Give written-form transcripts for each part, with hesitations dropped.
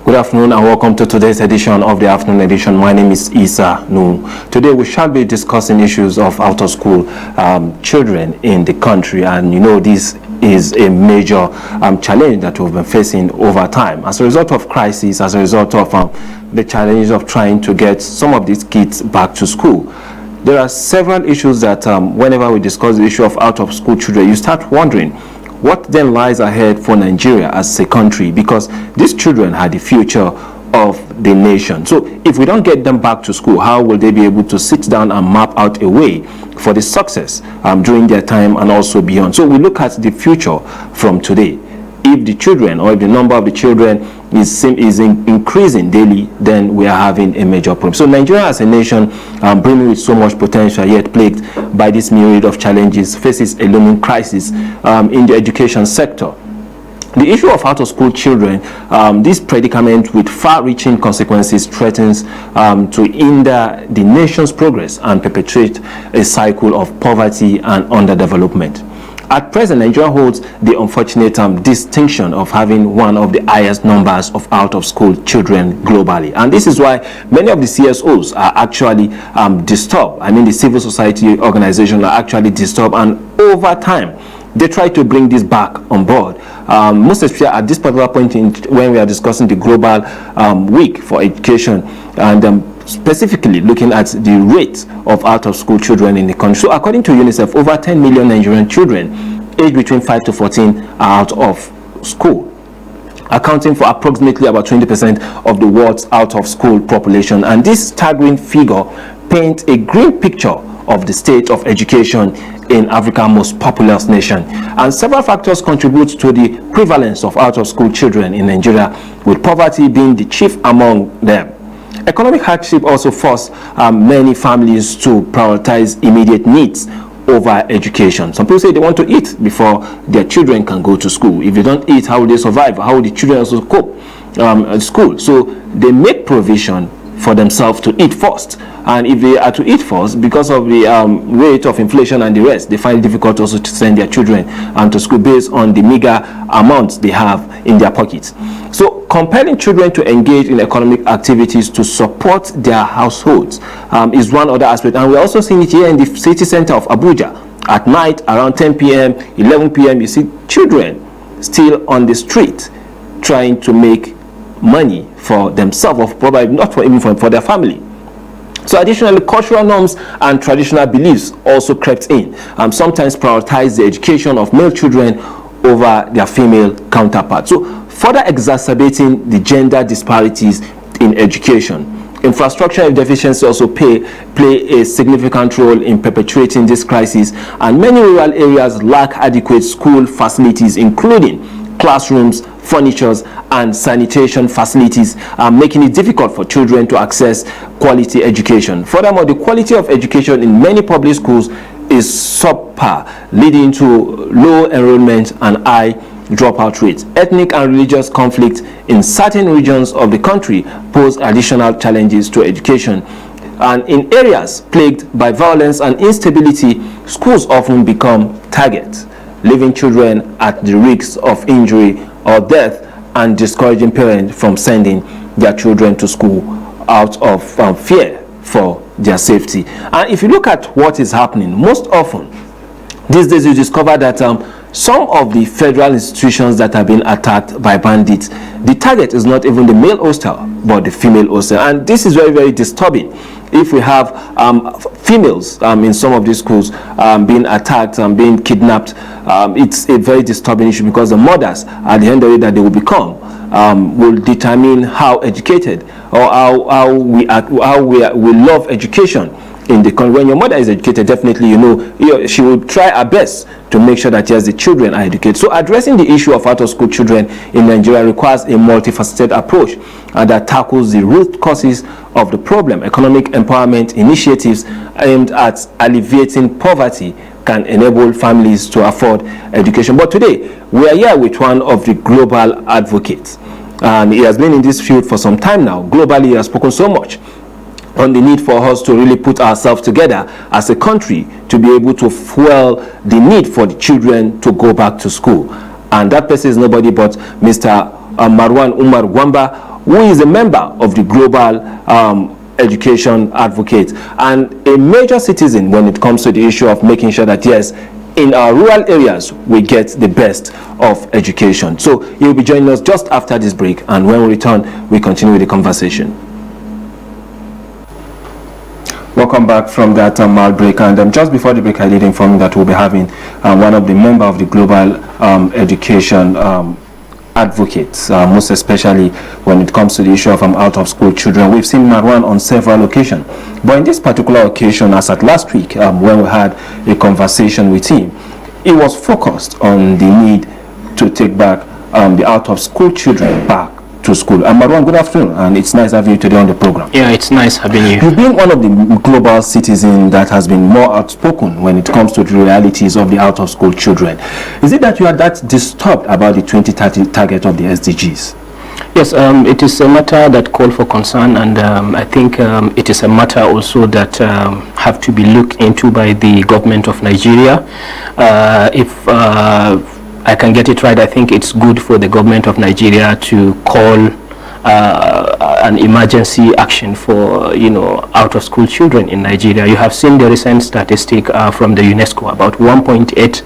Good afternoon and welcome to today's edition of the Afternoon Edition. My name is Isa Noor. Today we shall be discussing issues of out-of-school children in the country, and you know this is a major challenge that we've been facing over time as a result of crisis, as a result of the challenges of trying to get some of these kids back to school. There are several issues that whenever we discuss the issue of out-of-school children, you start wondering, what then lies ahead for Nigeria as a country? Because these children are the future of the nation. So if we don't get them back to school, how will they be able to sit down and map out a way for the success during their time and also beyond? So we look at the future from today. If the children, or if the number of the children is increasing daily, then we are having a major problem. So Nigeria as a nation, brimming with so much potential, yet plagued by this myriad of challenges, faces a looming crisis in the education sector. The issue of out-of-school children, this predicament with far-reaching consequences, threatens to hinder the nation's progress and perpetuate a cycle of poverty and underdevelopment. At present, Nigeria holds the unfortunate distinction of having one of the highest numbers of out-of-school children globally. And this is why many of the CSOs are actually disturbed. I mean, the civil society organizations are actually disturbed, and over time, they try to bring this back on board. Most especially at this particular point when we are discussing the global week for education, and specifically looking at the rate of out-of-school children in the country. So according to UNICEF, over 10 million Nigerian children aged between 5 to 14 are out of school, accounting for approximately about 20% of the world's out-of-school population. And this staggering figure paints a grim picture of the state of education in Africa's most populous nation. And several factors contribute to the prevalence of out-of-school children in Nigeria, with poverty being the chief among them. Economic hardship also forced many families to prioritize immediate needs over education. Some people say they want to eat before their children can go to school. If they don't eat, how will they survive? How will the children also cope at school? So they make provision for themselves to eat first. And if they are to eat first, because of the rate of inflation and the rest, they find it difficult also to send their children to school based on the meager amounts they have in their pockets. So compelling children to engage in economic activities to support their households is one other aspect. And we're also seeing it here in the city center of Abuja. At night, around 10 p.m., 11 p.m., you see children still on the street trying to make money for themselves, or probably not even for their family. So additionally, cultural norms and traditional beliefs also crept in, sometimes prioritize the education of male children over their female counterparts, so further exacerbating the gender disparities in education. Infrastructure deficiency also play a significant role in perpetuating this crisis, and many rural areas lack adequate school facilities, including classrooms, furniture, and sanitation facilities, making it difficult for children to access quality education. Furthermore, the quality of education in many public schools is subpar, leading to low enrollment and high dropout rates. Ethnic and religious conflict in certain regions of the country pose additional challenges to education. And in areas plagued by violence and instability, schools often become targets, leaving children at the risk of injury or death, and discouraging parents from sending their children to school out of fear for their safety. And if you look at what is happening, most often these days you discover that some of the federal institutions that have been attacked by bandits, the target is not even the male hostel, but the female hostel. And this is very, very disturbing. If we have females in some of these schools being attacked and being kidnapped, it's a very disturbing issue, because the mothers, at the end of it, that they will become will determine how educated, or how we love education in the country. When your mother is educated, definitely she will try her best to make sure that yes, the children are educated. So addressing the issue of out-of-school children in Nigeria requires a multifaceted approach that tackles the root causes of the problem. Economic empowerment initiatives aimed at alleviating poverty can enable families to afford education. But today, we are here with one of the global advocates, and he has been in this field for some time now. Globally, he has spoken so much on the need for us to really put ourselves together as a country to be able to fuel the need for the children to go back to school. And that person is nobody but Mr. Marwan Umar Gwamba, who is a member of the Global Education Advocate and a major citizen when it comes to the issue of making sure that, yes, in our rural areas, we get the best of education. So he'll be joining us just after this break, and when we return, we continue with the conversation. Welcome back from that mild break, and just before the break, I did inform you that we'll be having one of the members of the Global Education Advocates, most especially when it comes to the issue of out-of-school children. We've seen Marwan on several occasions, but in this particular occasion, as at last week, when we had a conversation with him, it was focused on the need to take back the out-of-school children back to school. Marwan, good afternoon, and it's nice having you today on the program. Yeah, it's nice having you. You've been one of the global citizens that has been more outspoken when it comes to the realities of the out-of-school children. Is it that you are that disturbed about the 2030 target of the SDGs? Yes, it is a matter that calls for concern, and I think it is a matter also that have to be looked into by the government of Nigeria. If I can get it right, I think it's good for the government of Nigeria to call an emergency action for, out-of-school children in Nigeria. You have seen the recent statistic from the UNESCO. About 1.8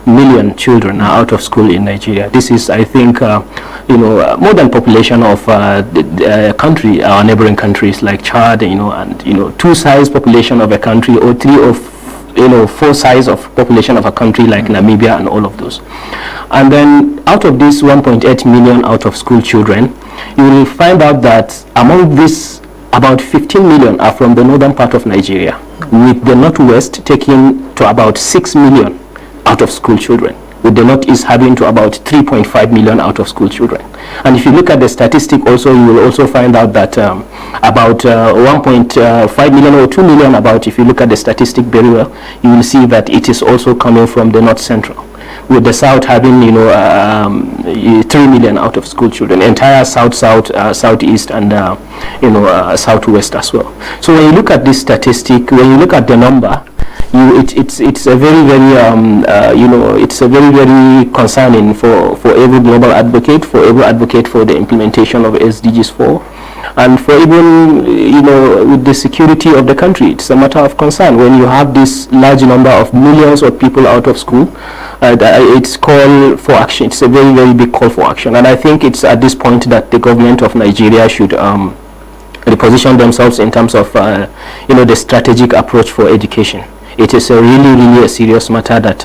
million children are out of school in Nigeria. This is, I think, more than population of the country, our neighboring countries like Chad, and, two size population of a country, or three or four size of population of a country like Namibia and all of those. And then out of these 1.8 million out of school children, you will find out that among these, about 15 million are from the northern part of Nigeria, with the northwest taking to about 6 million out of school children, with the northeast having to about 3.5 million out of school children. And if you look at the statistic also, you will also find out that about 1.5 million or 2 million, about, if you look at the statistic very well, you will see that it is also coming from the north central, with the south having 3 million out of school children, entire south, southeast, and southwest as well. So when you look at this statistic, when you look at the number, it's a very it's a very concerning for every global advocate, for every advocate for the implementation of SDGs 4, and for even with the security of the country. It's a matter of concern when you have this large number of millions of people out of school. It's call for action. It's a very, very big call for action, and I think it's at this point that the government of Nigeria should reposition themselves in terms of the strategic approach for education. It is a really a serious matter that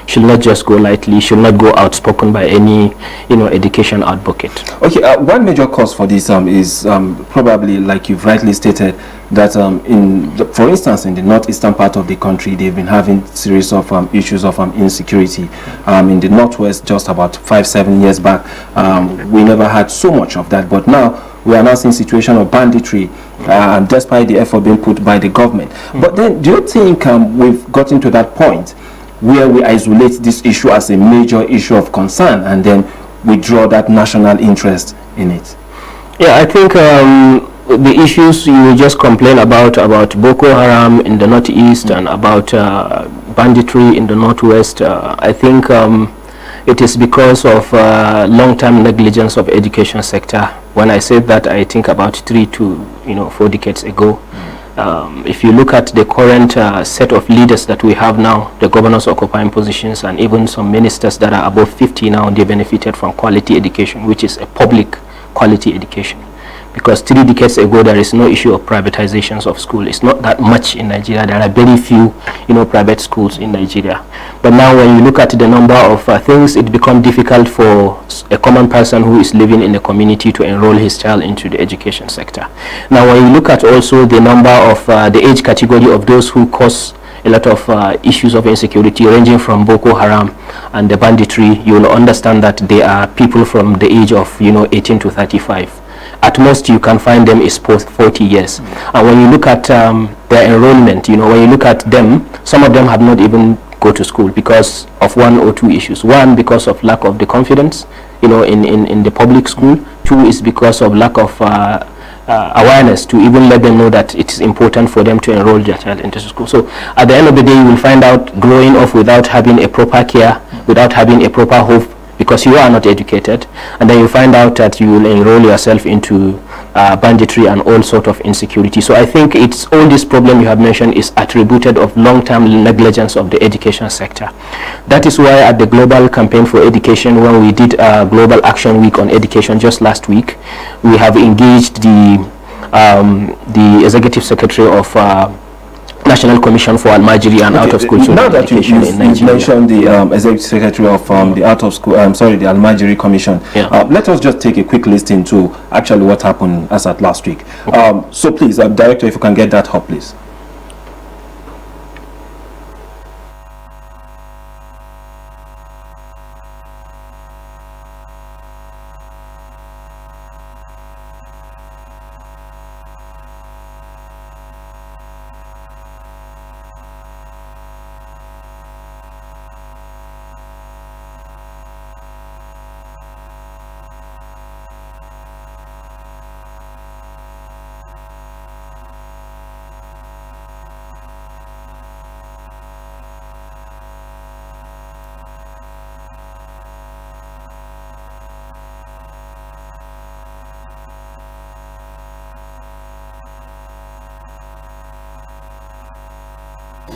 should not just go lightly, should not go outspoken by any education advocate. Okay, one major cause for this is probably, like you've rightly stated, that for instance, in the northeastern part of the country, they've been having series of issues of insecurity. In the northwest, just about 5-7 years back, we never had so much of that, but now we are now seeing situation of banditry, despite the effort being put by the government. But then, do you think we've gotten to that point where we isolate this issue as a major issue of concern and then withdraw that national interest in it? Yeah, I think the issues you just complain about Boko Haram in the northeast and about banditry in the northwest, I think it is because of long-term negligence of education sector. When I say that, I think about 3 to 4 decades ago. If you look at the current set of leaders that we have now, the governors occupying positions and even some ministers that are above 50 now, they benefited from quality education, which is a public quality education. Because 3 decades ago, there is no issue of privatizations of school. It's not that much in Nigeria. There are very few, private schools in Nigeria. But now when you look at the number of things, it becomes difficult for a common person who is living in the community to enroll his child into the education sector. Now when you look at also the number of the age category of those who cause a lot of issues of insecurity ranging from Boko Haram and the banditry, you will understand that they are people from the age of 18 to 35. At most you can find them is post 40 years. And when you look at their enrollment, when you look at them, some of them have not even go to school because of 1 or 2 issues. 1, because of lack of the confidence in the public school. 2 is because of lack of awareness to even let them know that it is important for them to enroll their child into school. So at the end of the day, you will find out growing up without having a proper care, without having a proper hope, because you are not educated, and then you find out that you will enroll yourself into banditry and all sort of insecurity. So I think it's all this problem you have mentioned is attributed of long-term negligence of the education sector. That is why at the Global Campaign for Education, when we did a Global Action Week on Education just last week, we have engaged the Executive Secretary of National Commission for Almajiri and Out-of-School Children Education in Nigeria. You mentioned the Executive Secretary of the Out-of-School, the Almajiri Commission. Yeah. Let us just take a quick listen to actually what happened as at last week. Okay. So please, Director, if you can get that up, please.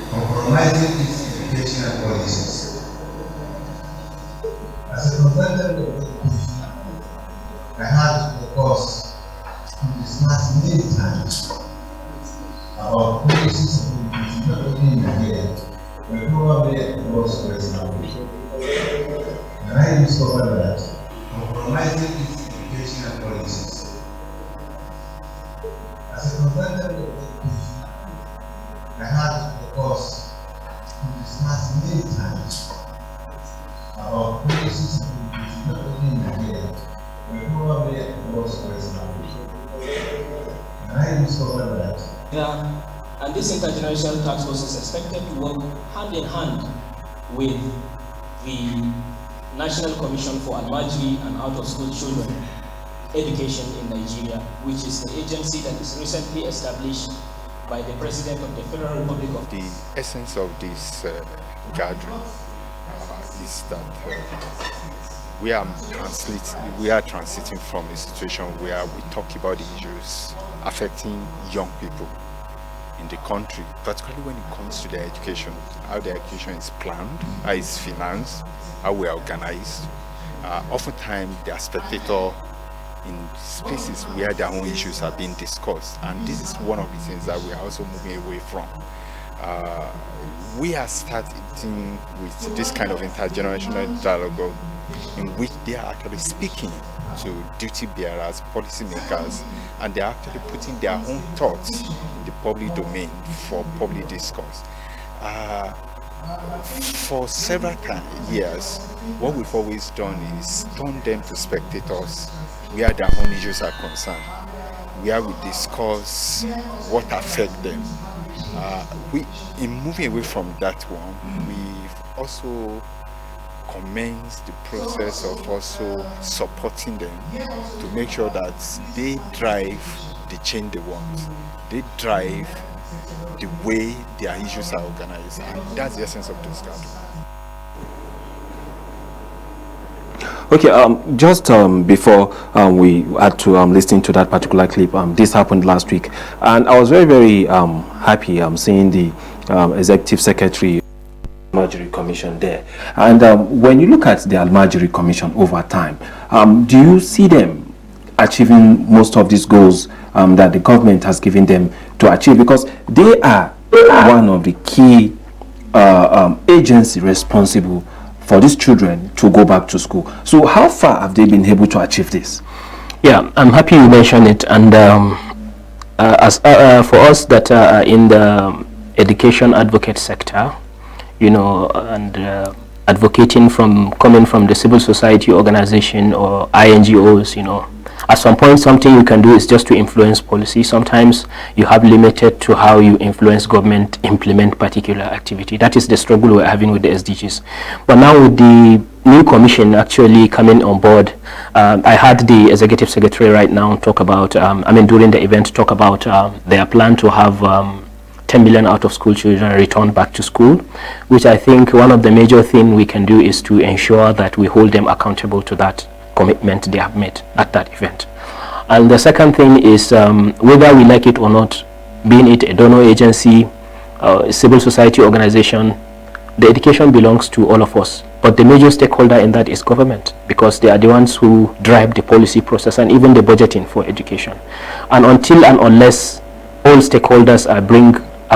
Compromising its educational policies. As a consultant of education, I had the course to discuss many times about policies of education, not only in Nigeria, but probably across West Africa. And I discovered that compromising its educational policies. As a consultant of education, I had the course to discuss many times about policies of education, not only in Nigeria, but probably across West Africa. And I discovered that. And this intergenerational task force is expected to work hand in hand with the National Commission for Almajiri and Out-of-School Children Education in Nigeria, which is the agency that is recently established by the President of the Federal Republic of the essence of this gathering is that we are transiting from a situation where we talk about the issues affecting young people in the country, particularly when it comes to their education, how their education is planned, how it's financed, how we are organized. Oftentimes they are spectators in spaces where their own issues are being discussed, and this is one of the things that we are also moving away from. We are starting with this kind of intergenerational dialogue in which they are actually speaking to duty bearers, policymakers, and they are actually putting their own thoughts in the public domain for public discourse. For several years, what we've always done is turn them to spectators where their own issues are concerned, where we discuss what affects them. In moving away from that one, we've also commenced the process of also supporting them to make sure that they drive the change they want. They drive the way their issues are organized, and that's the essence of this gathering. Okay, just before we had to listen to that particular clip, this happened last week, and I was very, very happy seeing the Executive Secretary Almajiri Commission there. And when you look at the Almajiri Commission over time, do you see them achieving most of these goals that the government has given them to achieve? Because they are one of the key agencies responsible for these children to go back to school. So how far have they been able to achieve this? Yeah, I'm happy you mentioned it. And as for us that are in the education advocate sector, you know, and advocating coming from the civil society organization or INGOs, you know, at some point something you can do is just to influence policy. Sometimes you have limited to how you influence government implement particular activity. That is the struggle we're having with the SDGs. But now with the new commission actually coming on board. I had the executive secretary right now talk about, during the event, talk about their plan to have 10 million out of school children returned back to school, which I think one of the major things we can do is to ensure that we hold them accountable to that commitment they have made at that event. And the second thing is, whether we like it or not, being it a donor agency, civil society organization, the education belongs to all of us. But the major stakeholder in that is government, because they are the ones who drive the policy process and even the budgeting for education. And until and unless all stakeholders are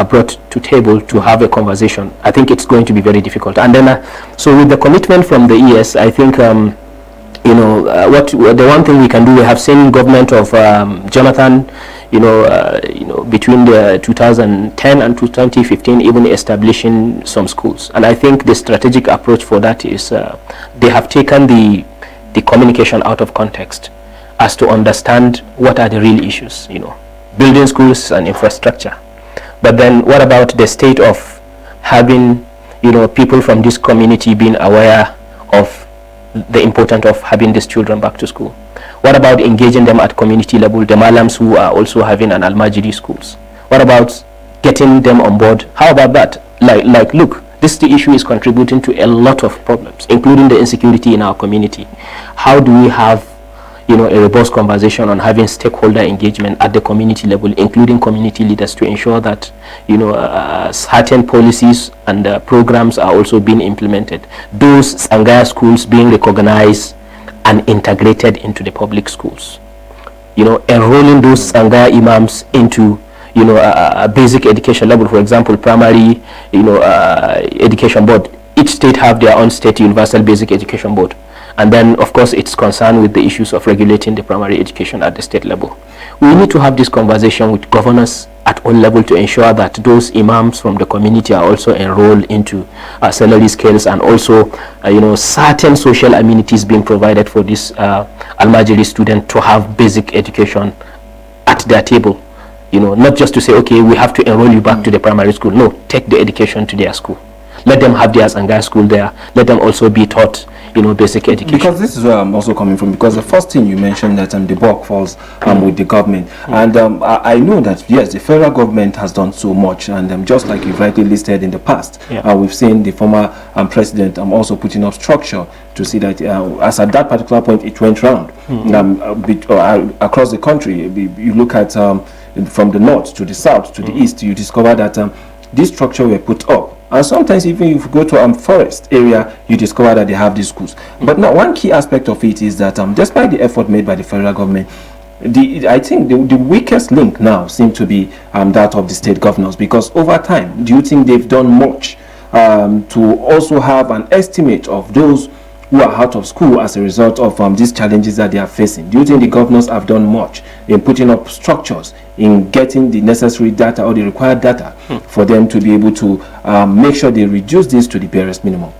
brought to table to have a conversation, I think it's going to be very difficult. And then, so with the commitment from the ES, I think, the one thing we can do, we have seen government of Jonathan, between the 2010 and 2015, even establishing some schools. And I think the strategic approach for that is they have taken the communication out of context as to understand what are the real issues, building schools and infrastructure. But then what about the state of having, people from this community being aware of the importance of having these children back to school? What about engaging them at community level, the Malams who are also having an Al-Majiri schools? What about getting them on board? How about that? Like, look, this issue is contributing to a lot of problems, including the insecurity in our community. How do we have, a robust conversation on having stakeholder engagement at the community level, including community leaders, to ensure that, certain policies and programs are also being implemented. Those Sangaya schools being recognized and integrated into the public schools. Enrolling those Sangaya imams into, a basic education level, for example, primary, education board. Each state have their own state universal basic education board. And then, of course, it's concerned with the issues of regulating the primary education at the state level. We need to have this conversation with governors at all levels to ensure that those imams from the community are also enrolled into salary scales, and also, certain social amenities being provided for this Al-Majiri student to have basic education at their table. Not just to say, okay, we have to enroll you back to the primary school. No, take the education to their school. Let them have their Sangaya school there. Let them also be taught, basic education. Because this is where I'm also coming from, because the first thing you mentioned that the buck falls with the government. And I know that, yes, the federal government has done so much, and just like you've rightly listed in the past, we've seen the former president also putting up structure to see that as at that particular point it went round across the country. You look at from the north to the south to the east, you discover that this structure were put up. And sometimes even if you go to forest area, you discover that they have these schools. But now one key aspect of it is that despite the effort made by the federal government, I think the weakest link now seems to be that of the state governors, because over time, do you think they've done much to also have an estimate of those who are out of school as a result of these challenges that they are facing? Do you think the governors have done much in putting up structures, in getting the necessary data or the required data for them to be able to make sure they reduce this to the barest minimum?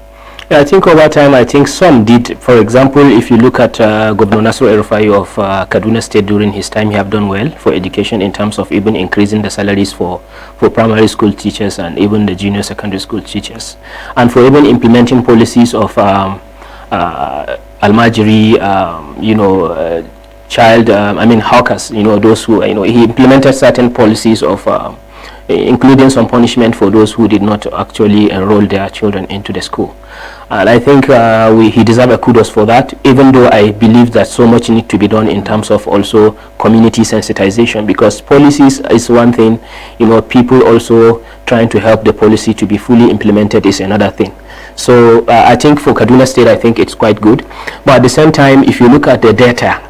Yeah, I think over time, I think some did. For example, if you look at Governor Nasir El-Rufai of Kaduna State during his time, he have done well for education in terms of even increasing the salaries for primary school teachers and even the junior secondary school teachers. And for even implementing policies of Al-Majiri, child, hawkers, those who, he implemented certain policies of including some punishment for those who did not actually enroll their children into the school. And I think he deserves a kudos for that, even though I believe that so much needs to be done in terms of also community sensitization, because policies is one thing, people also trying to help the policy to be fully implemented is another thing. So I think for Kaduna State, I think it's quite good. But at the same time, if you look at the data,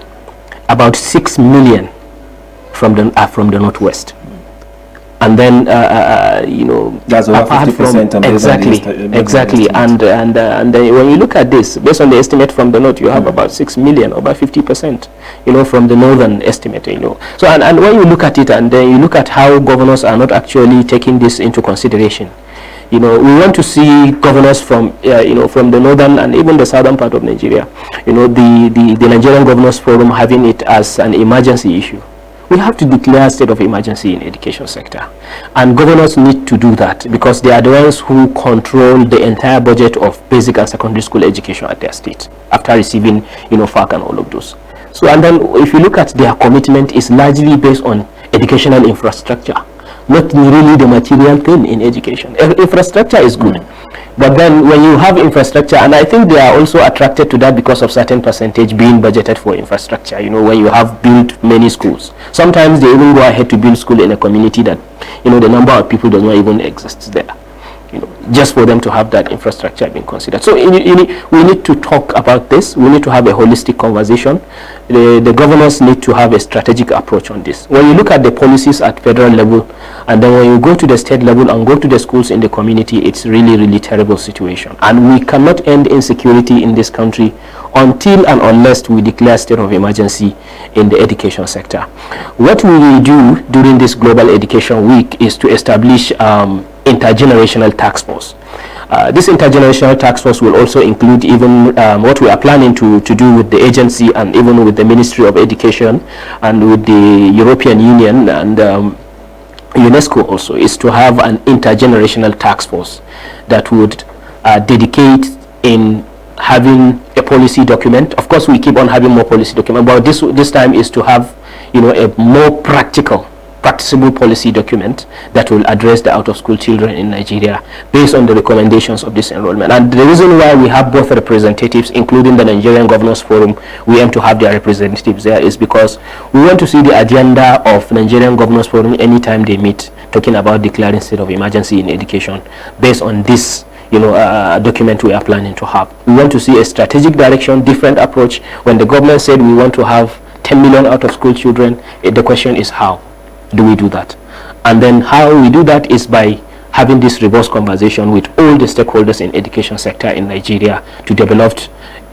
about 6 million from the Northwest. And then, that's over 50%. Exactly. And when you look at this, based on the estimate from the North, you have about 6 million, about 50%, from the Northern estimate, So, and when you look at it, and then you look at how governors are not actually taking this into consideration, we want to see governors from, from the northern and even the southern part of Nigeria, the Nigerian Governors Forum having it as an emergency issue we have to declare a state of emergency in education sector, and governors need to do that because they are the ones who control the entire budget of basic and secondary school education at their state after receiving, FAC and all of those. So, and then if you look at their commitment, is largely based on educational infrastructure, not really the material thing in education. Infrastructure is good, but then when you have infrastructure, and I think they are also attracted to that because of certain percentage being budgeted for infrastructure, when you have built many schools. Sometimes they even go ahead to build school in a community that, the number of people does not even exist there. Just for them to have that infrastructure being considered. So we need to talk about this. We need to have a holistic conversation. The governors need to have a strategic approach on this. When you look at the policies at federal level, and then when you go to the state level and go to the schools in the community, it's really, really terrible situation. And we cannot end insecurity in this country until and unless we declare state of emergency in the education sector. What we will do during this Global Education Week is to establish intergenerational task force. This intergenerational task force will also include even what we are planning to do with the agency and even with the Ministry of Education and with the European Union and UNESCO also, is to have an intergenerational task force that would dedicate in having a policy document. Of course, we keep on having more policy document, but this time is to have a more practicable policy document that will address the out-of-school children in Nigeria based on the recommendations of this enrollment. And the reason why we have both representatives, including the Nigerian Governors Forum, we aim to have their representatives there, is because we want to see the agenda of Nigerian Governors Forum anytime they meet, talking about declaring state of emergency in education based on this document we are planning to have. We want to see a strategic direction, different approach. When the government said we want to have 10 million out-of-school children, the question is how do we do that? And then how we do that is by having this robust conversation with all the stakeholders in education sector in Nigeria to develop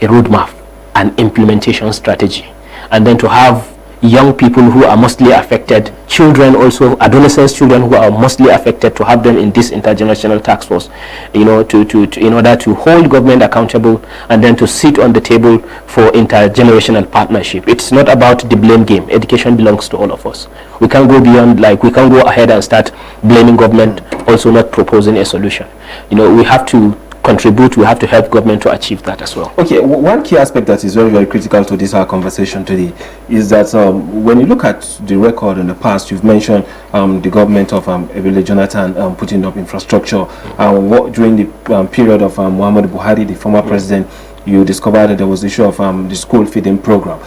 a roadmap and implementation strategy, and then to have young people who are mostly affected, children also, adolescents, children who are mostly affected, to have them in this intergenerational task force, in order to hold government accountable and then to sit on the table for intergenerational partnership. It's not about the blame game. Education belongs to all of us. We can't go beyond, we can't go ahead and start blaming government, also not proposing a solution. We have to contribute, we have to help government to achieve that as well. Okay, one key aspect that is very, very critical to this our conversation today is that when you look at the record in the past, you've mentioned the government of Ebele Jonathan putting up infrastructure. During the period of Muhammadu Buhari, the former president, you discovered that there was the issue of the school feeding program.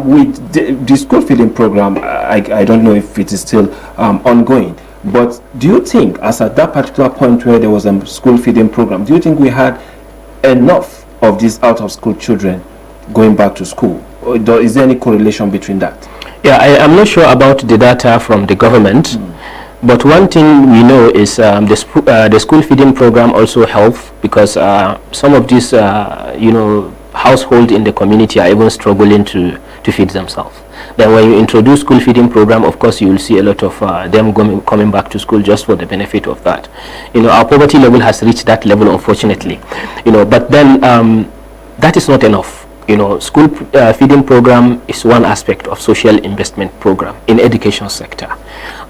With the school feeding program, I don't know if it is still ongoing. But do you think, as at that particular point where there was a school feeding program, do you think we had enough of these out-of-school children going back to school? Or is there any correlation between that? Yeah, I'm not sure about the data from the government, but one thing we know is the school feeding program also helps because some of these, households in the community are even struggling to feed themselves. Then when you introduce school feeding program, of course you will see a lot of them coming back to school just for the benefit of that. Our poverty level has reached that level, unfortunately. But then that is not enough. School feeding program is one aspect of social investment program in education sector.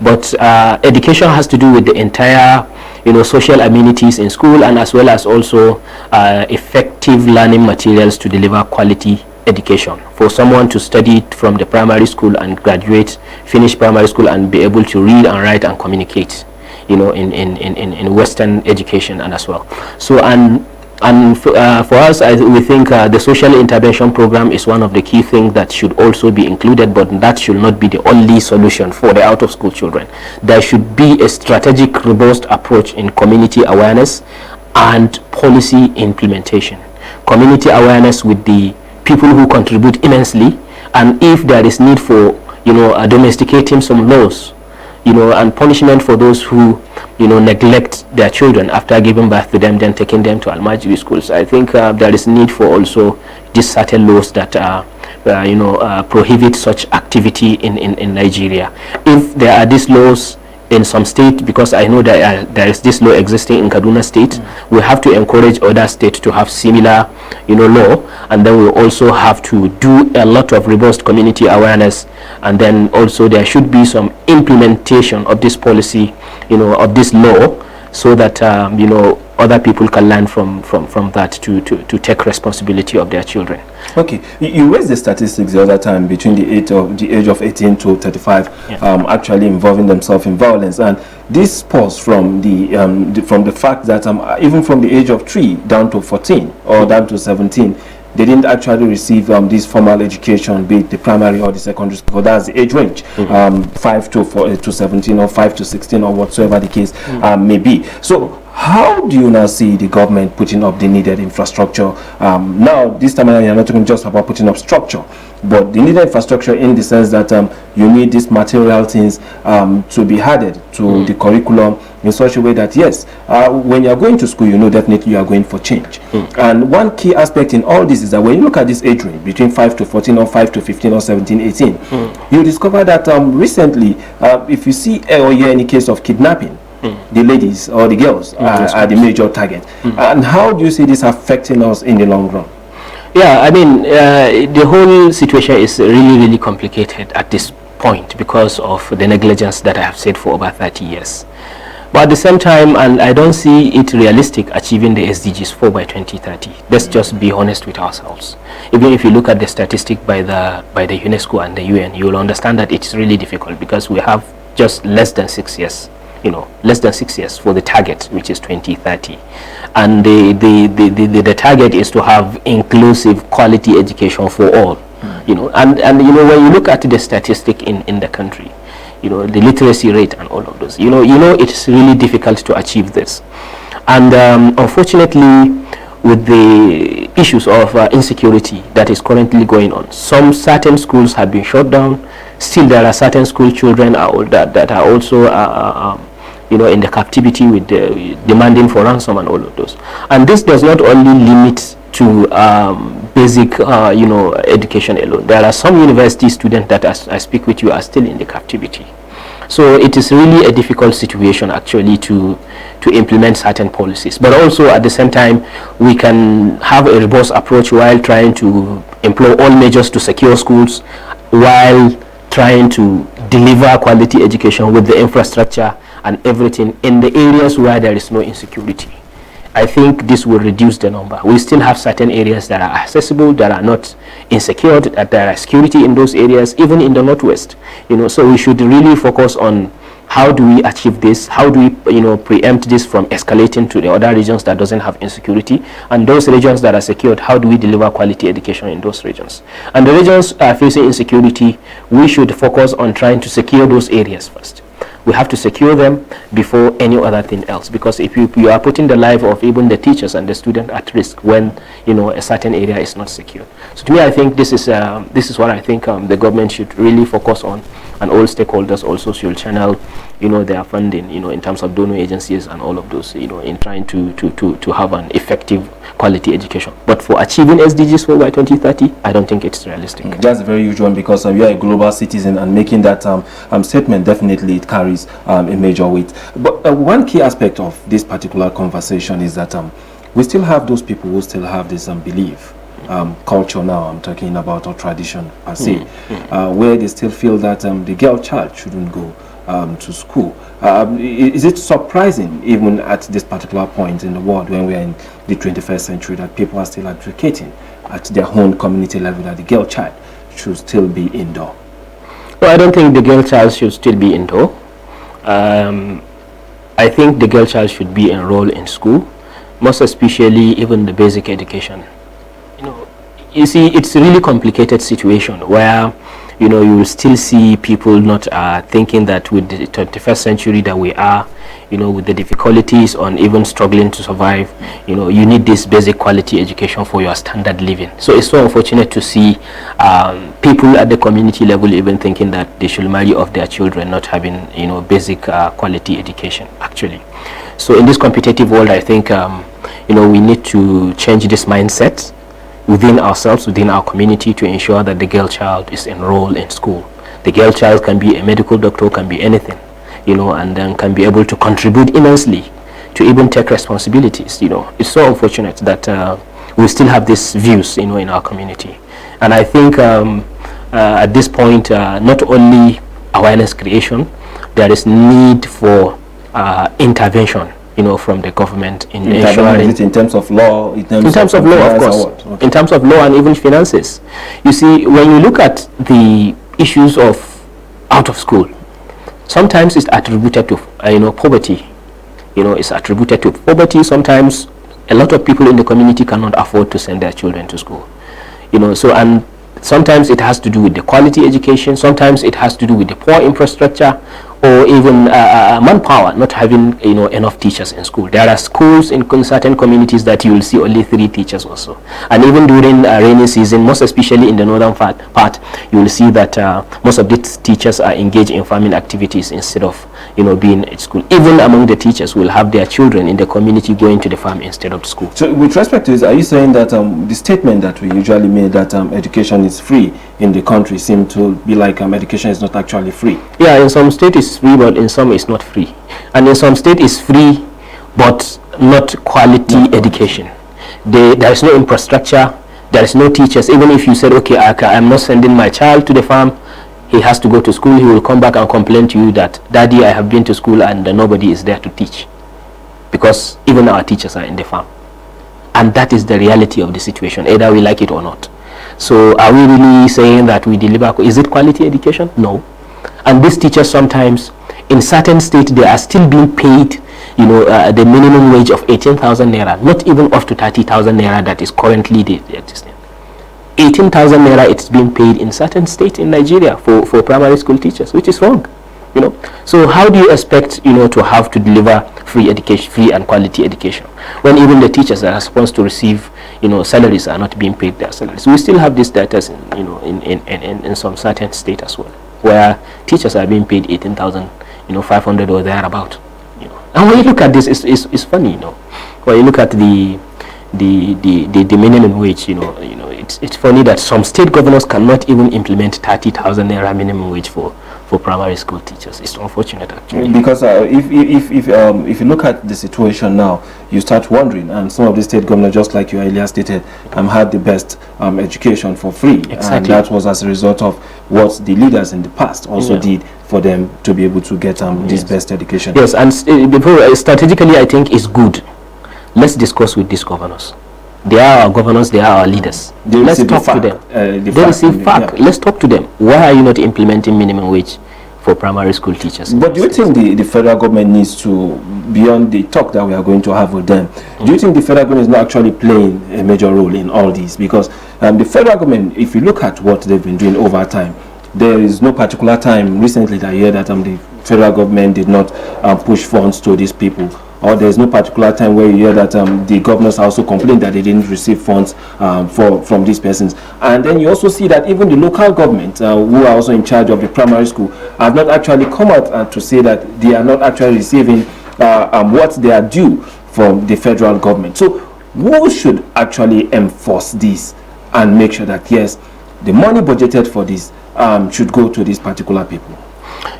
But education has to do with the entire social amenities in school, and as well as also effective learning materials to deliver quality education. For someone to study from the primary school and graduate, finish primary school and be able to read and write and communicate, in Western education and as well. So for us, we think the social intervention program is one of the key things that should also be included, but that should not be the only solution for the out-of-school children. There should be a strategic, robust approach in community awareness and policy implementation. Community awareness with the people who contribute immensely, and if there is need for domesticating some laws, and punishment for those who neglect their children after giving birth to them, then taking them to Almajiri schools. I think there is need for also these certain laws that prohibit such activity in Nigeria. If there are these laws in some state, because I know that there is this law existing in Kaduna State, we have to encourage other states to have similar, law, and then we also have to do a lot of robust community awareness, and then also there should be some implementation of this policy, of this law, so that other people can learn from that to take responsibility of their children. Okay, you raised the statistics the other time between the age of 18 to 35, actually involving themselves in violence, and this spurs from the fact that even from the age of 3 down to 14 or down to 17, they didn't actually receive this formal education, be it the primary or the secondary school. That's the age range, 5 to 17 or 5 to 16 or whatsoever the case may be. So how do you now see the government putting up the needed infrastructure? Now, this time around, you're not talking just about putting up structure, but the needed infrastructure in the sense that you need these material things to be added to the curriculum in such a way that, yes, when you're going to school, definitely you are going for change. And one key aspect in all this is that when you look at this age range, between 5 to 14 or 5 to 15 or 17, 18, you discover that recently, if you see or hear any case of kidnapping, the ladies or the girls are the major target. And how do you see this affecting us in the long run? Yeah, I mean, the whole situation is really, really complicated at this point because of the negligence that I have said for over 30 years. But at the same time, and I don't see it realistic achieving the SDGs 4 by 2030. Let's just be honest with ourselves. Even if you look at the statistic by the UNESCO and the UN, you will understand that it's really difficult because we have just less than 6 years. Less than 6 years for the target, which is 2030, and the target is to have inclusive quality education for all. And when you look at the statistic in the country, the literacy rate and all of those, it's really difficult to achieve this. And unfortunately, with the issues of insecurity that is currently going on, some certain schools have been shut down. Still, there are certain school children that are also in the captivity with demanding for ransom and all of those. And this does not only limit to basic education alone. There are some university students that, as I speak with you, are still in the captivity. So it is really a difficult situation actually to implement certain policies. But also at the same time, we can have a robust approach while trying to employ all measures to secure schools, while trying to deliver quality education with the infrastructure and everything in the areas where there is no insecurity. I think this will reduce the number. We still have certain areas that are accessible, that are not insecure, that there are security in those areas, even in the Northwest. So we should really focus on how do we achieve this, how do we preempt this from escalating to the other regions that doesn't have insecurity, and those regions that are secured, how do we deliver quality education in those regions. And the regions facing insecurity, we should focus on trying to secure those areas first. We have to secure them before any other thing else, because if you are putting the life of even the teachers and the student at risk when a certain area is not secure. So to me, I think this is what I think the government should really focus on, and all stakeholders also should channel their funding in terms of donor agencies and all of those in trying to have an effective quality education. But for achieving SDGs 4 by 2030, I don't think it's realistic. That's a very huge one, because you are a global citizen, and making that statement, definitely it carries a major weight. But one key aspect of this particular conversation is that we still have those people who still have this belief, culture now I'm talking about, or tradition per se, where they still feel that the girl child shouldn't go to school. Is it surprising, even at this particular point in the world when we are in the 21st century, that people are still advocating at their own community level that the girl child should still be indoor? No, I don't think the girl child should still be indoor. I think the girl child should be enrolled in school, most especially even the basic education. You see, it's a really complicated situation where you will still see people not thinking that with the 21st century that we are, with the difficulties on even struggling to survive, you need this basic quality education for your standard living. So it's so unfortunate to see people at the community level even thinking that they should marry off their children not having, basic quality education actually. So in this competitive world, I think, we need to change this mindset within ourselves, within our community, to ensure that the girl child is enrolled in school. The girl child can be a medical doctor, can be anything. and then can be able to contribute immensely to even take responsibilities. It's so unfortunate that we still have these views, in our community. And I think at this point, not only awareness creation, there is need for intervention, from the government in ensuring. In terms of law, in terms of law, of course. Okay. In terms of law and even finances. You see, when you look at the issues of out of school, sometimes it's attributed to poverty. It's attributed to poverty. Sometimes a lot of people in the community cannot afford to send their children to school. And sometimes it has to do with the quality education. Sometimes it has to do with the poor infrastructure, or even manpower, not having enough teachers in school. There are schools in certain communities that you will see only 3 teachers or so. And even during rainy season, most especially in the northern part, you will see that most of these teachers are engaged in farming activities instead of being at school. Even among the teachers will have their children in the community going to the farm instead of school. So with respect to this, are you saying that the statement that we usually made that education is free in the country seem to be like education is not actually free? Yeah, in some states it's free, but in some it's not free. And in some states it's free, but not quality education. There is no infrastructure, there is no teachers. Even if you said, okay, I'm not sending my child to the farm, he has to go to school, he will come back and complain to you that, Daddy, I have been to school and nobody is there to teach. Because even our teachers are in the farm. And that is the reality of the situation, either we like it or not. So are we really saying that we deliver? Is it quality education? No. And these teachers sometimes, in certain states, they are still being paid, the minimum wage of 18,000 naira, not even up to 30,000 naira that is currently the existing. 18,000 naira it's being paid in certain states in Nigeria for primary school teachers, which is wrong. So how do you expect to have to deliver free education, free and quality education, when even the teachers that are supposed to receive salaries are not being paid their salaries? We still have this data in some certain states as well, where teachers are being paid 18,500 or thereabout. And when you look at this, it's funny. When you look at the minimum wage, it's funny that some state governors cannot even implement 30,000 naira minimum wage for primary school teachers. It's unfortunate, actually. Because if you look at the situation now, you start wondering, and some of the state governors, just like you earlier stated, had the best education for free. Exactly. And that was as a result of what the leaders in the past also did for them to be able to get this best education. Yes, and strategically, I think it's good. Let's discuss with these governors. They are our governors, they are our leaders. Let's talk to them. They receive FAC. Yeah. Let's talk to them. Why are you not implementing minimum wage for primary school teachers? But do you think the federal government needs to, beyond the talk that we are going to have with them, do you think the federal government is not actually playing a major role in all this? Because the federal government, if you look at what they've been doing over time, there is no particular time recently that I hear that the federal government did not push funds to these people. Or there's no particular time where you hear that the governors also complained that they didn't receive funds from these persons. And then you also see that even the local government, who are also in charge of the primary school, have not actually come out to say that they are not actually receiving what they are due from the federal government. So who should actually enforce this and make sure that, yes, the money budgeted for this should go to these particular people?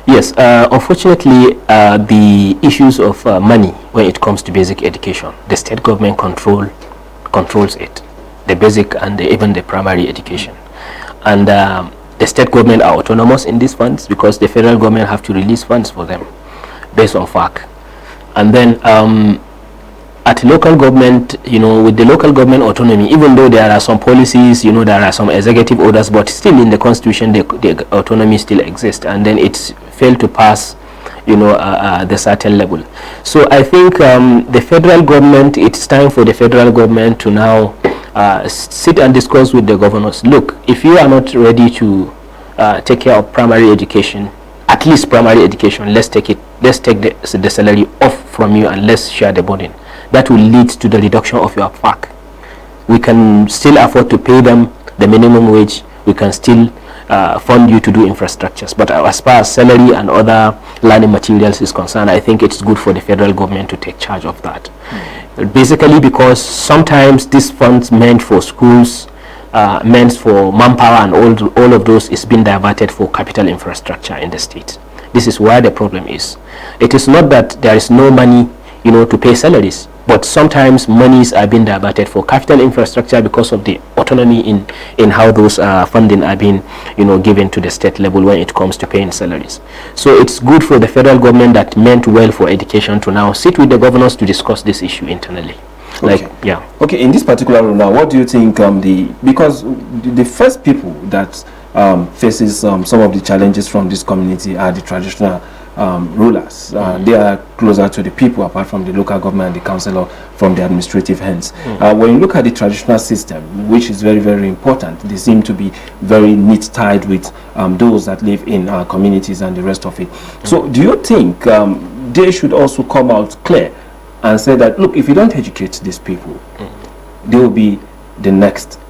Yes, unfortunately, the issues of money when it comes to basic education, the state government controls it, the basic and even the primary education. And the state government are autonomous in these funds because the federal government have to release funds for them based on FAC. And then at local government, with the local government autonomy, even though there are some policies, there are some executive orders, but still in the constitution, the autonomy still exists, and then it's failed to pass, the certain level. So I think the federal government, it's time for the federal government to now sit and discuss with the governors. Look, if you are not ready to take care of primary education, at least primary education, let's take the salary off from you and let's share the burden. That will lead to the reduction of your FAC. We can still afford to pay them the minimum wage. We can still fund you to do infrastructures. But as far as salary and other learning materials is concerned, I think it's good for the federal government to take charge of that. Basically because sometimes these funds meant for schools, meant for manpower and all of those is being diverted for capital infrastructure in the state. This is where the problem is. It is not that there is no money, to pay salaries, but sometimes monies are being diverted for capital infrastructure because of the autonomy in how those funding are being, given to the state level when it comes to paying salaries. So it's good for the federal government that meant well for education to now sit with the governors to discuss this issue internally. Okay. Okay, in this particular role now, what do you think because the first people that faces some of the challenges from this community are the traditional rulers. They are closer to the people apart from the local government and the council or from the administrative hands. When you look at the traditional system, which is very, very important, they seem to be very neat tied with those that live in our communities and the rest of it. So do you think they should also come out clear and say that, look, if you don't educate these people, they will be the next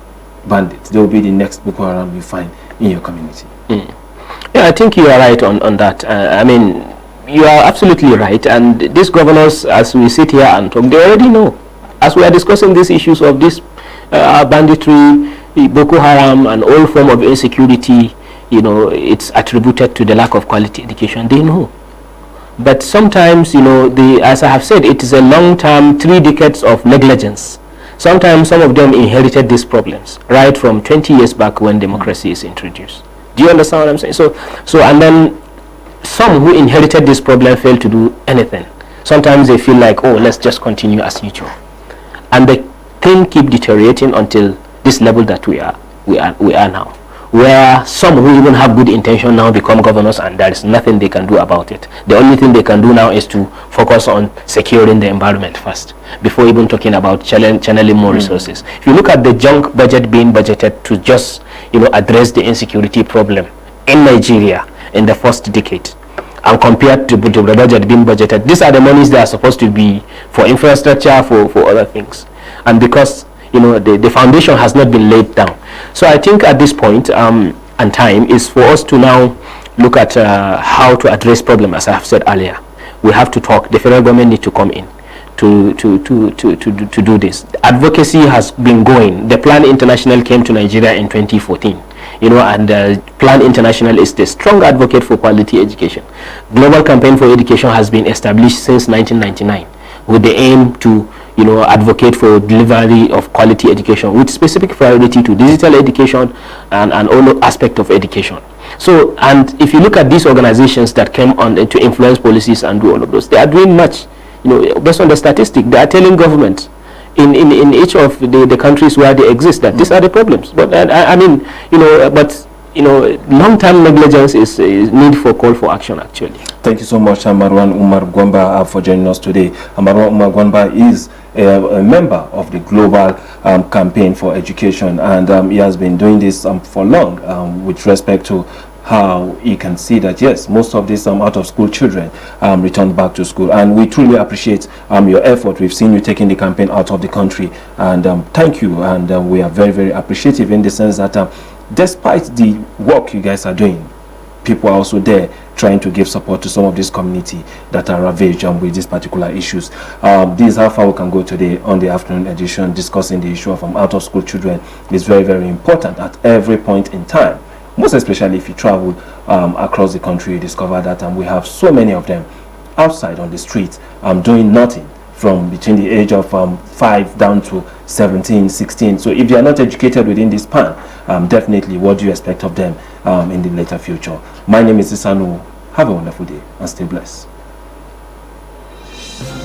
bandits, they will be the next Boko Haram you find in your community? Yeah, I think you are right on that. I mean, you are absolutely right. And these governors, as we sit here and talk, they already know. As we are discussing these issues of this banditry, Boko Haram, and all form of insecurity, it's attributed to the lack of quality education. They know. But sometimes, as I have said, it is a long-term, 3 decades of negligence. Sometimes some of them inherited these problems right from 20 years back when democracy is introduced. Do you understand what I'm saying? So and then some who inherited this problem fail to do anything. Sometimes they feel like, oh, let's just continue as usual, and the thing keep deteriorating until this level that we are now, where some who even have good intention now become governors, and there is nothing they can do about it. The only thing they can do now is to focus on securing the environment first, before even talking about channeling more resources. If you look at the junk budget being budgeted to just address the insecurity problem in Nigeria in the first decade, and compared to the budget being budgeted, these are the monies that are supposed to be for infrastructure, for other things, and because the foundation has not been laid down. So I think at this point and time is for us to now look at how to address problem. As I have said earlier, we have to talk. The federal government need to come in to do this. Advocacy has been going. The Plan International came to Nigeria in 2014, and Plan International is the strong advocate for quality education. Global Campaign for Education has been established since 1999 with the aim to advocate for delivery of quality education with specific priority to digital education and all aspect of education. So, and if you look at these organizations that came on to influence policies and do all of those, they are doing much. Based on the statistic, they are telling governments in each of the countries where they exist that these are the problems. But long-term negligence is need for call for action, actually. Thank you so much, Marwan Umar Gwamba, for joining us today. Marwan Umar Gwamba is a member of the Global Campaign for Education, and he has been doing this for long with respect to how he can see that, yes, most of these out-of-school children return back to school. And we truly appreciate your effort. We've seen you taking the campaign out of the country, and thank you. And we are very, very appreciative in the sense that despite the work you guys are doing, people are also there trying to give support to some of this community that are ravaged with these particular issues. This is how far we can go today on the afternoon edition, discussing the issue of out-of-school children. Is very, very important at every point in time. Most especially if you travel across the country, you discover that we have so many of them outside on the streets doing nothing from between the age of 5 down to 17, 16. So if they are not educated within this span, definitely what do you expect of them in the later future? My name is Isanu. Have a wonderful day and stay blessed.